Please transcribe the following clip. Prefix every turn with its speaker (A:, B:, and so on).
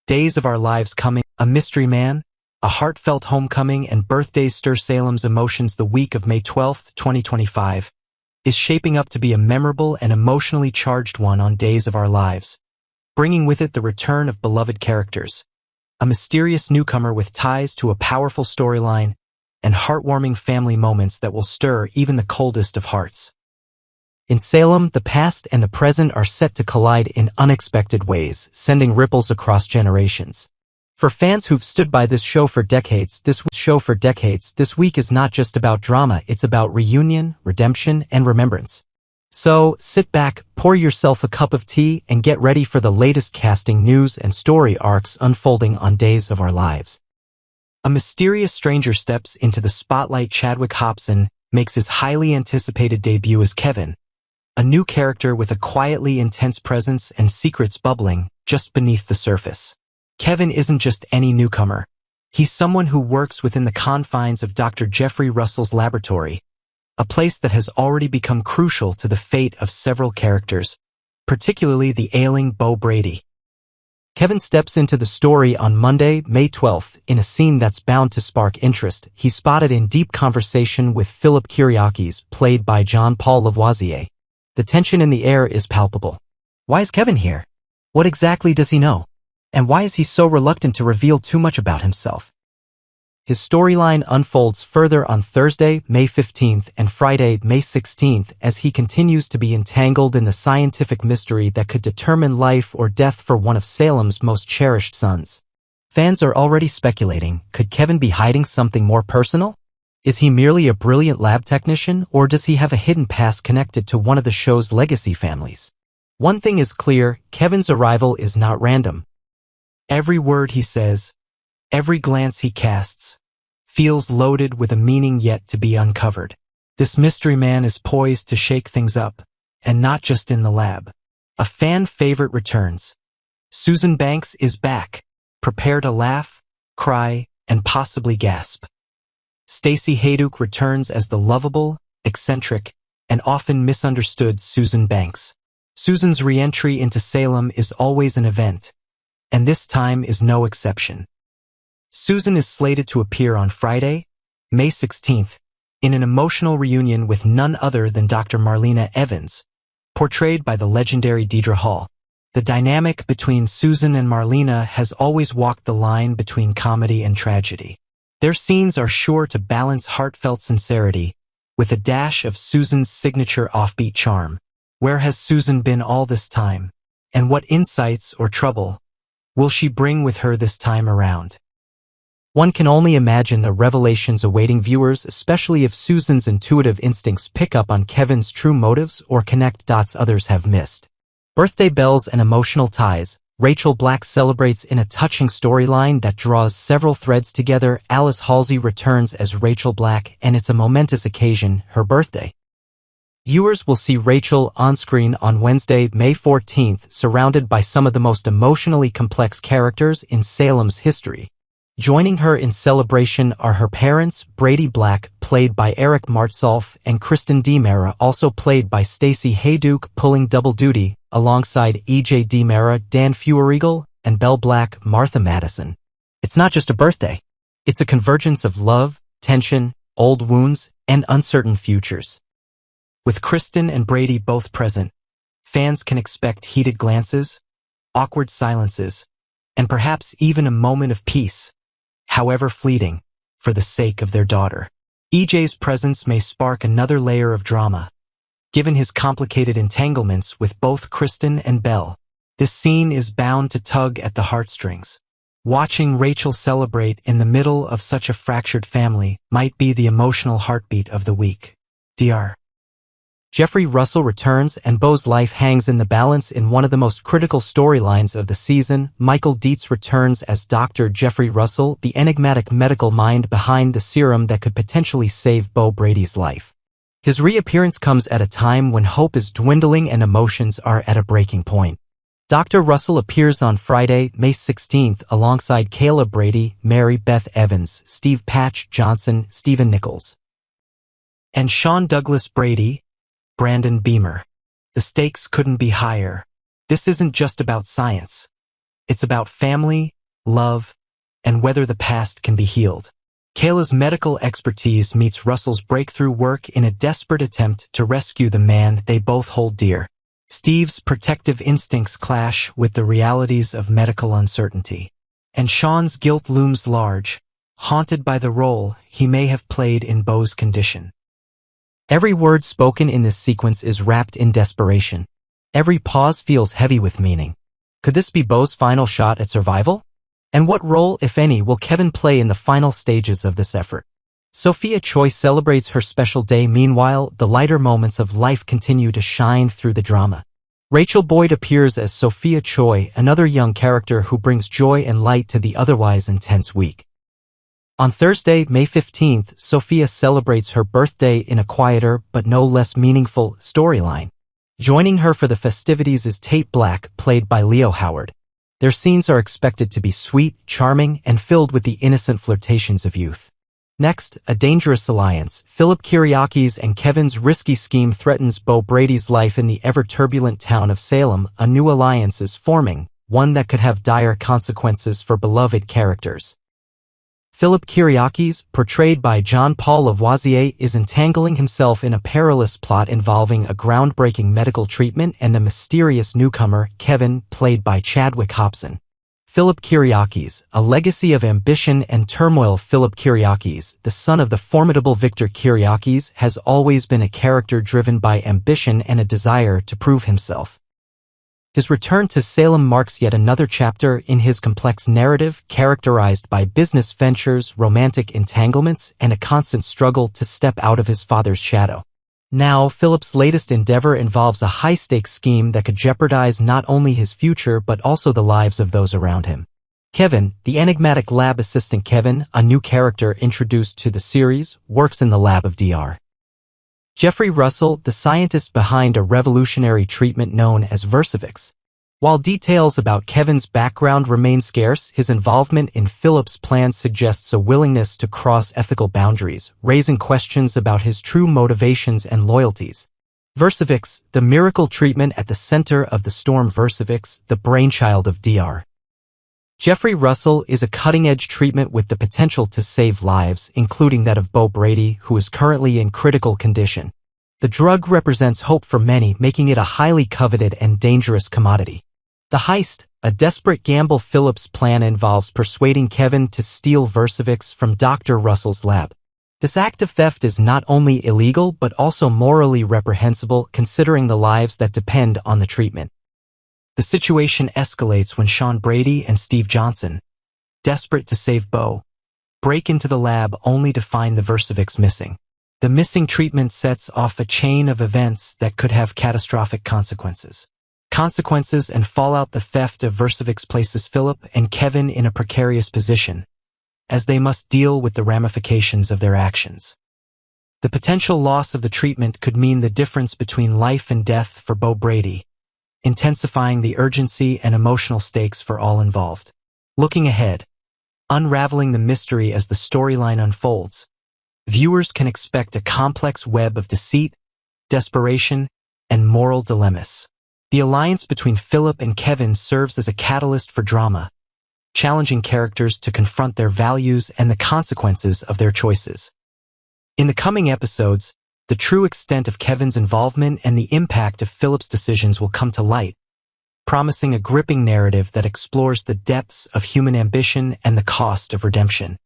A: Days of Our Lives coming, a mystery man, a heartfelt homecoming, and birthdays stir Salem's emotions. The week of May 12, 2025, is shaping up to be a memorable and emotionally charged one on Days of Our Lives, bringing with it the return of beloved characters, a mysterious newcomer with ties to a powerful storyline, and heartwarming family moments that will stir even the coldest of hearts. In Salem, the past and the present are set to collide in unexpected ways, sending ripples across generations. For fans who've stood by this show for decades, this week is not just about drama, it's about reunion, redemption, and remembrance. So, sit back, pour yourself a cup of tea, and get ready for the latest casting news and story arcs unfolding on Days of Our Lives. A mysterious stranger steps into the spotlight. Chadwick Hobson makes his highly anticipated debut as Kevin, a new character with a quietly intense presence and secrets bubbling just beneath the surface. Kevin isn't just any newcomer. He's someone who works within the confines of Dr. Jeffrey Russell's laboratory, a place that has already become crucial to the fate of several characters, particularly the ailing Bo Brady. Kevin steps into the story on Monday, May 12th, in a scene that's bound to spark interest. He's spotted in deep conversation with Philip Kyriakis, played by Jean-Paul Lavoisier. The tension in the air is palpable. Why is Kevin here? What exactly does he know? And why is he so reluctant to reveal too much about himself? His storyline unfolds further on Thursday, May 15th and Friday, May 16th, as he continues to be entangled in the scientific mystery that could determine life or death for one of Salem's most cherished sons. Fans are already speculating, could Kevin be hiding something more personal? Is he merely a brilliant lab technician, or does he have a hidden past connected to one of the show's legacy families? One thing is clear, Kevin's arrival is not random. Every word he says, every glance he casts, feels loaded with a meaning yet to be uncovered. This mystery man is poised to shake things up, and not just in the lab. A fan favorite returns. Susan Banks is back. Prepare to laugh, cry, and possibly gasp. Stacey Hayduk returns as the lovable, eccentric, and often misunderstood Susan Banks. Susan's re-entry into Salem is always an event, and this time is no exception. Susan is slated to appear on Friday, May 16th, in an emotional reunion with none other than Dr. Marlena Evans, portrayed by the legendary Deidre Hall. The dynamic between Susan and Marlena has always walked the line between comedy and tragedy. Their scenes are sure to balance heartfelt sincerity with a dash of Susan's signature offbeat charm. Where has Susan been all this time? And what insights or trouble will she bring with her this time around? One can only imagine the revelations awaiting viewers, especially if Susan's intuitive instincts pick up on Kevin's true motives or connect dots others have missed. Birthday bells and emotional ties. Rachel Black celebrates in a touching storyline that draws several threads together. Alice Halsey returns as Rachel Black, and it's a momentous occasion, her birthday. Viewers will see Rachel on-screen on Wednesday, May 14th, surrounded by some of the most emotionally complex characters in Salem's history. Joining her in celebration are her parents, Brady Black, played by Eric Martsolf, and Kristen DiMera, also played by Stacey Hayduk, pulling double duty, alongside E.J. DiMera, Dan Feuerriegel, and Belle Black, Martha Madison. It's not just a birthday. It's a convergence of love, tension, old wounds, and uncertain futures. With Kristen and Brady both present, fans can expect heated glances, awkward silences, and perhaps even a moment of peace, however fleeting, for the sake of their daughter. EJ's presence may spark another layer of drama. Given his complicated entanglements with both Kristen and Belle, this scene is bound to tug at the heartstrings. Watching Rachel celebrate in the middle of such a fractured family might be the emotional heartbeat of the week. Dr. Jeffrey Russell returns, and Bo's life hangs in the balance in one of the most critical storylines of the season. Michael Dietz returns as Dr. Jeffrey Russell, the enigmatic medical mind behind the serum that could potentially save Bo Brady's life. His reappearance comes at a time when hope is dwindling and emotions are at a breaking point. Dr. Russell appears on Friday, May 16th, alongside Kayla Brady, Mary Beth Evans, Steve Patch Johnson, Stephen Nichols, and Sean Douglas Brady, Brandon Beamer. The stakes couldn't be higher. This isn't just about science. It's about family, love, and whether the past can be healed. Kayla's medical expertise meets Russell's breakthrough work in a desperate attempt to rescue the man they both hold dear. Steve's protective instincts clash with the realities of medical uncertainty. And Sean's guilt looms large, haunted by the role he may have played in Beau's condition. Every word spoken in this sequence is wrapped in desperation. Every pause feels heavy with meaning. Could this be Beau's final shot at survival? And what role, if any, will Kevin play in the final stages of this effort? Sophia Choi celebrates her special day. Meanwhile, the lighter moments of life continue to shine through the drama. Rachel Boyd appears as Sophia Choi, another young character who brings joy and light to the otherwise intense week. On Thursday, May 15th, Sophia celebrates her birthday in a quieter but no less meaningful storyline. Joining her for the festivities is Tate Black, played by Leo Howard. Their scenes are expected to be sweet, charming, and filled with the innocent flirtations of youth. Next, a dangerous alliance. Philip Kiriakis and Kevin's risky scheme threatens Beau Brady's life in the ever-turbulent town of Salem. A new alliance is forming, one that could have dire consequences for beloved characters. Philip Kiriakis, portrayed by Jean-Paul Lavoisier, is entangling himself in a perilous plot involving a groundbreaking medical treatment and the mysterious newcomer, Kevin, played by Chadwick Hobson. Philip Kiriakis, a legacy of ambition and turmoil. Philip Kiriakis, the son of the formidable Victor Kiriakis, has always been a character driven by ambition and a desire to prove himself. His return to Salem marks yet another chapter in his complex narrative, characterized by business ventures, romantic entanglements, and a constant struggle to step out of his father's shadow. Now, Philip's latest endeavor involves a high-stakes scheme that could jeopardize not only his future but also the lives of those around him. Kevin, the enigmatic lab assistant Kevin, a new character introduced to the series, works in the lab of Dr. Jeffrey Russell, the scientist behind a revolutionary treatment known as Versavix. While details about Kevin's background remain scarce, his involvement in Philip's plan suggests a willingness to cross ethical boundaries, raising questions about his true motivations and loyalties. Versavix, the miracle treatment at the center of the storm. Versavix, the brainchild of Dr. Jeffrey Russell, is a cutting-edge treatment with the potential to save lives, including that of Beau Brady, who is currently in critical condition. The drug represents hope for many, making it a highly coveted and dangerous commodity. The heist, a desperate gamble. Philip's plan involves persuading Kevin to steal Versavix from Dr. Russell's lab. This act of theft is not only illegal but also morally reprehensible, considering the lives that depend on the treatment. The situation escalates when Sean Brady and Steve Johnson, desperate to save Beau, break into the lab only to find the Versavix missing. The missing treatment sets off a chain of events that could have catastrophic consequences. Consequences and fallout. The theft of Versavix places Philip and Kevin in a precarious position, as they must deal with the ramifications of their actions. The potential loss of the treatment could mean the difference between life and death for Beau Brady, intensifying the urgency and emotional stakes for all involved. Looking ahead, unraveling the mystery as the storyline unfolds, viewers can expect a complex web of deceit, desperation, and moral dilemmas. The alliance between Philip and Kevin serves as a catalyst for drama, challenging characters to confront their values and the consequences of their choices. In the coming episodes, the true extent of Kevin's involvement and the impact of Philip's decisions will come to light, promising a gripping narrative that explores the depths of human ambition and the cost of redemption.